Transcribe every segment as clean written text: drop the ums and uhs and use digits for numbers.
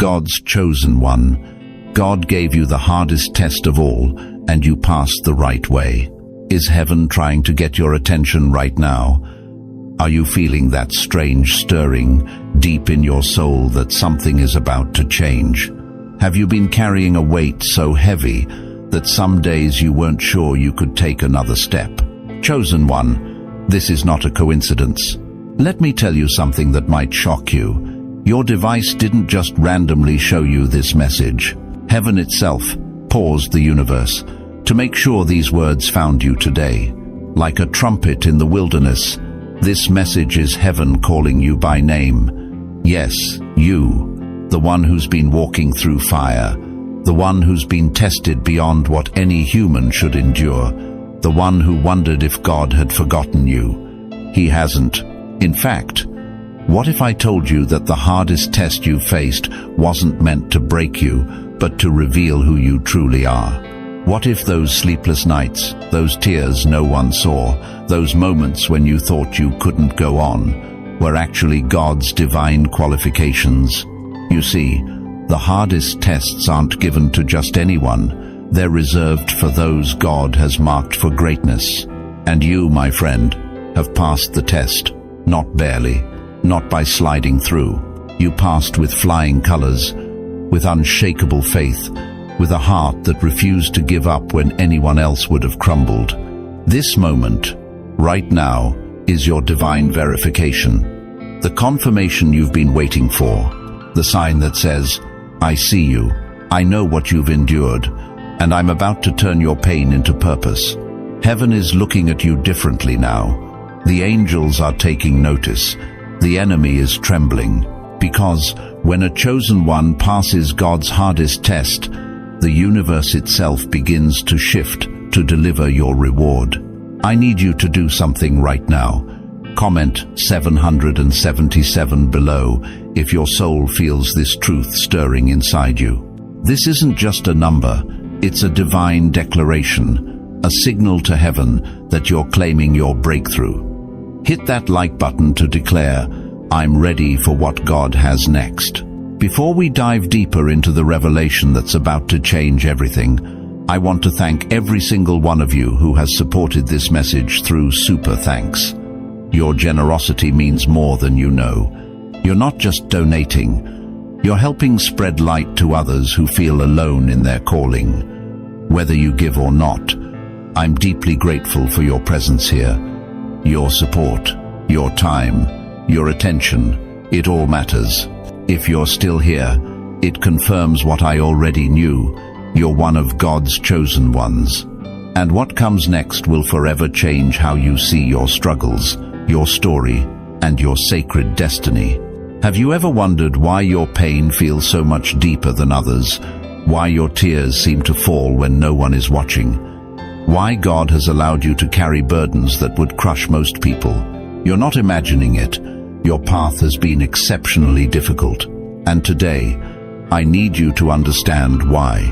God's chosen one. God gave you the hardest test of all, and you passed the right way. Is heaven trying to get your attention right now? Are you feeling that strange stirring deep in your soul that something is about to change? Have you been carrying a weight so heavy that some days you weren't sure you could take another step? Chosen one, this is not a coincidence. Let me tell you something that might shock you. Your device didn't just randomly show you this message. Heaven itself paused the universe to make sure these words found you today. Like a trumpet in the wilderness, this message is heaven calling you by name. Yes, you, the one who's been walking through fire, the one who's been tested beyond what any human should endure, the one who wondered if God had forgotten you. He hasn't. In fact, what if I told you that the hardest test you faced wasn't meant to break you, but to reveal who you truly are? What if those sleepless nights, those tears no one saw, those moments when you thought you couldn't go on, were actually God's divine qualifications? You see, the hardest tests aren't given to just anyone. They're reserved for those God has marked for greatness. And you, my friend, have passed the test. Not barely, not by sliding through. You passed with flying colors, with unshakable faith, with a heart that refused to give up when anyone else would have crumbled. This moment, right now, is your divine verification. The confirmation you've been waiting for. The sign that says, I see you, I know what you've endured, and I'm about to turn your pain into purpose. Heaven is looking at you differently now. The angels are taking notice. The enemy is trembling. Because when a chosen one passes God's hardest test, the universe itself begins to shift to deliver your reward. I need you to do something right now. Comment 777 below if your soul feels this truth stirring inside you. This isn't just a number, it's a divine declaration, a signal to heaven that you're claiming your breakthrough. Hit that like button to declare, I'm ready for what God has next. Before we dive deeper into the revelation that's about to change everything, I want to thank every single one of you who has supported this message through Super Thanks. Your generosity means more than you know. You're not just donating, you're helping spread light to others who feel alone in their calling. Whether you give or not, I'm deeply grateful for your presence here. Your support, your time, your attention, it all matters. If you're still here, it confirms what I already knew. You're one of God's chosen ones. And what comes next will forever change how you see your struggles, your story, and your sacred destiny. Have you ever wondered why your pain feels so much deeper than others? Why your tears seem to fall when no one is watching? Why God has allowed you to carry burdens that would crush most people? You're not imagining it. Your path has been exceptionally difficult. And today, I need you to understand why.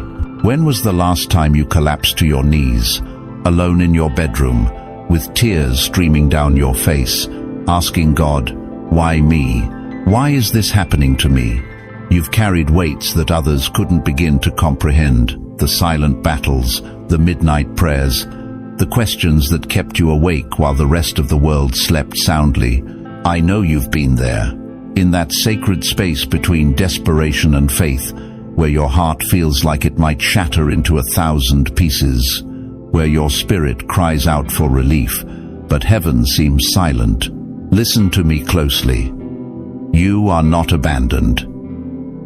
When was the last time you collapsed to your knees, alone in your bedroom, with tears streaming down your face, asking God, why me? Why is this happening to me? You've carried weights that others couldn't begin to comprehend, the silent battles, the midnight prayers, the questions that kept you awake while the rest of the world slept soundly. I know you've been there, in that sacred space between desperation and faith, where your heart feels like it might shatter into 1,000 pieces, where your spirit cries out for relief, but heaven seems silent. Listen to me closely. You are not abandoned.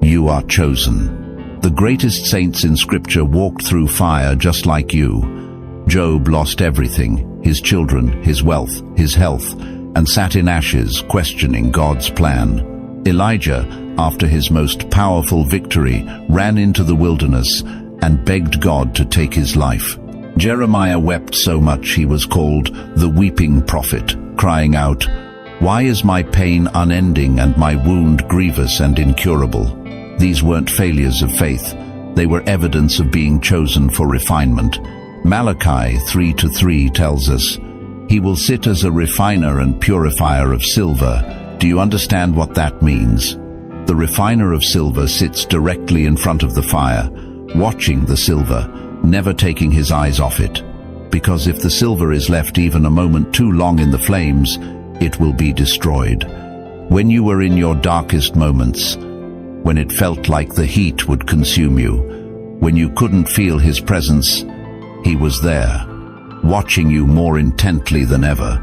You are chosen. The greatest saints in Scripture walked through fire just like you. Job lost everything, his children, his wealth, his health, and sat in ashes questioning God's plan. Elijah, after his most powerful victory, ran into the wilderness and begged God to take his life. Jeremiah wept so much he was called the weeping prophet, crying out, "Why is my pain unending and my wound grievous and incurable?" These weren't failures of faith. They were evidence of being chosen for refinement. Malachi 3:3 tells us, "He will sit as a refiner and purifier of silver." Do you understand what that means? The refiner of silver sits directly in front of the fire, watching the silver, never taking his eyes off it. Because if the silver is left even a moment too long in the flames, it will be destroyed. When you were in your darkest moments, when it felt like the heat would consume you, when you couldn't feel his presence, he was there, watching you more intently than ever,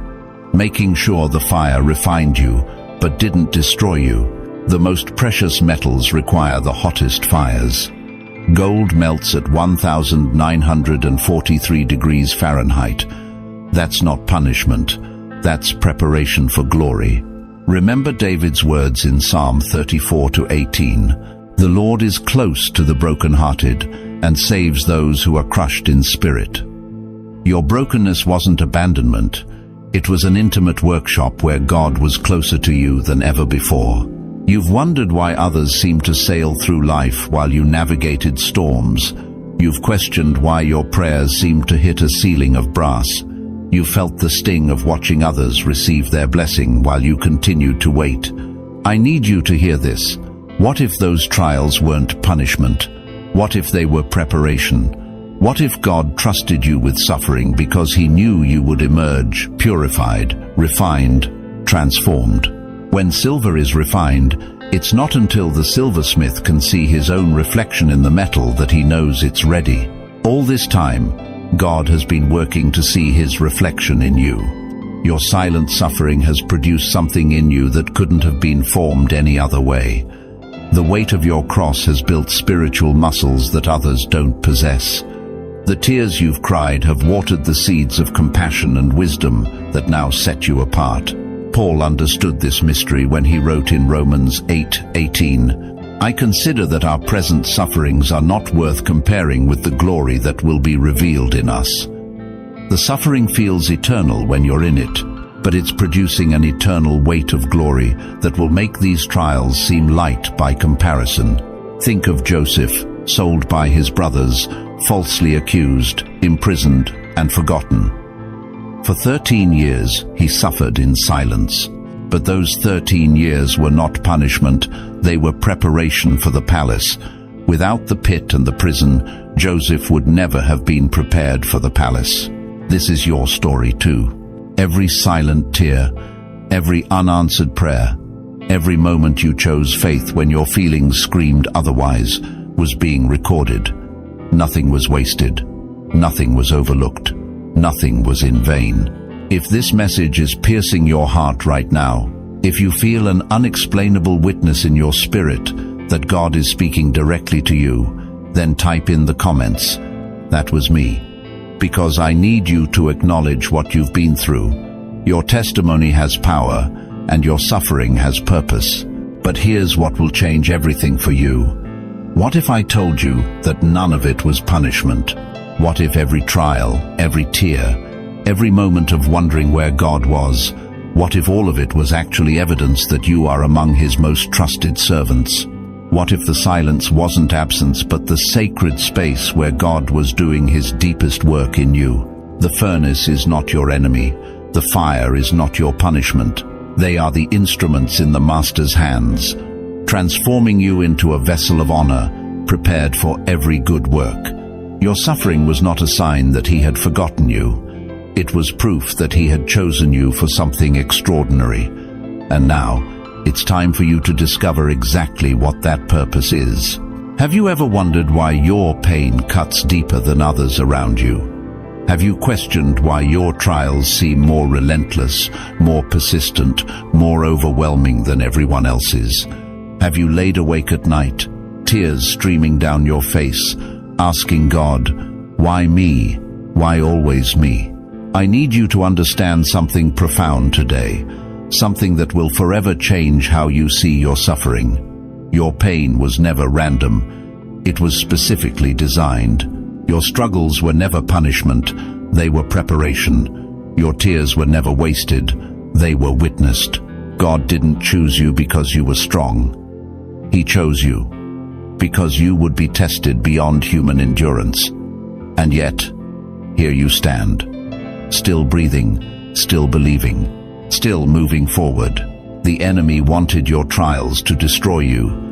making sure the fire refined you, but didn't destroy you. The most precious metals require the hottest fires. Gold melts at 1943 degrees Fahrenheit. That's not punishment, that's preparation for glory. Remember David's words in Psalm 34-18. The Lord is close to the brokenhearted and saves those who are crushed in spirit. Your brokenness wasn't abandonment. It was an intimate workshop where God was closer to you than ever before. You've wondered why others seemed to sail through life while you navigated storms. You've questioned why your prayers seemed to hit a ceiling of brass. You felt the sting of watching others receive their blessing while you continued to wait. I need you to hear this. What if those trials weren't punishment? What if they were preparation? What if God trusted you with suffering because he knew you would emerge purified, refined, transformed? When silver is refined, it's not until the silversmith can see his own reflection in the metal that he knows it's ready. All this time, God has been working to see his reflection in you. Your silent suffering has produced something in you that couldn't have been formed any other way. The weight of your cross has built spiritual muscles that others don't possess. The tears you've cried have watered the seeds of compassion and wisdom that now set you apart. Paul understood this mystery when he wrote in Romans 8:18, I consider that our present sufferings are not worth comparing with the glory that will be revealed in us. The suffering feels eternal when you're in it, but it's producing an eternal weight of glory that will make these trials seem light by comparison. Think of Joseph, sold by his brothers, falsely accused, imprisoned, and forgotten. For 13 years, he suffered in silence. But those 13 years were not punishment, they were preparation for the palace. Without the pit and the prison, Joseph would never have been prepared for the palace. This is your story too. Every silent tear, every unanswered prayer, every moment you chose faith when your feelings screamed otherwise, was being recorded. Nothing was wasted. Nothing was overlooked. Nothing was in vain. If this message is piercing your heart right now, if you feel an unexplainable witness in your spirit that God is speaking directly to you, then type in the comments, "That was me." Because I need you to acknowledge what you've been through. Your testimony has power, and your suffering has purpose. But here's what will change everything for you. What if I told you that none of it was punishment? What if every trial, every tear, every moment of wondering where God was, what if all of it was actually evidence that you are among his most trusted servants? What if the silence wasn't absence but the sacred space where God was doing his deepest work in you? The furnace is not your enemy. The fire is not your punishment. They are the instruments in the Master's hands, transforming you into a vessel of honor, prepared for every good work. Your suffering was not a sign that he had forgotten you. It was proof that he had chosen you for something extraordinary. And now, it's time for you to discover exactly what that purpose is. Have you ever wondered why your pain cuts deeper than others around you? Have you questioned why your trials seem more relentless, more persistent, more overwhelming than everyone else's? Have you laid awake at night, tears streaming down your face, asking God, why me? Why always me? I need you to understand something profound today, something that will forever change how you see your suffering. Your pain was never random. It was specifically designed. Your struggles were never punishment. They were preparation. Your tears were never wasted. They were witnessed. God didn't choose you because you were strong. He chose you because you would be tested beyond human endurance. And yet, here you stand, still breathing, still believing, still moving forward. The enemy wanted your trials to destroy you.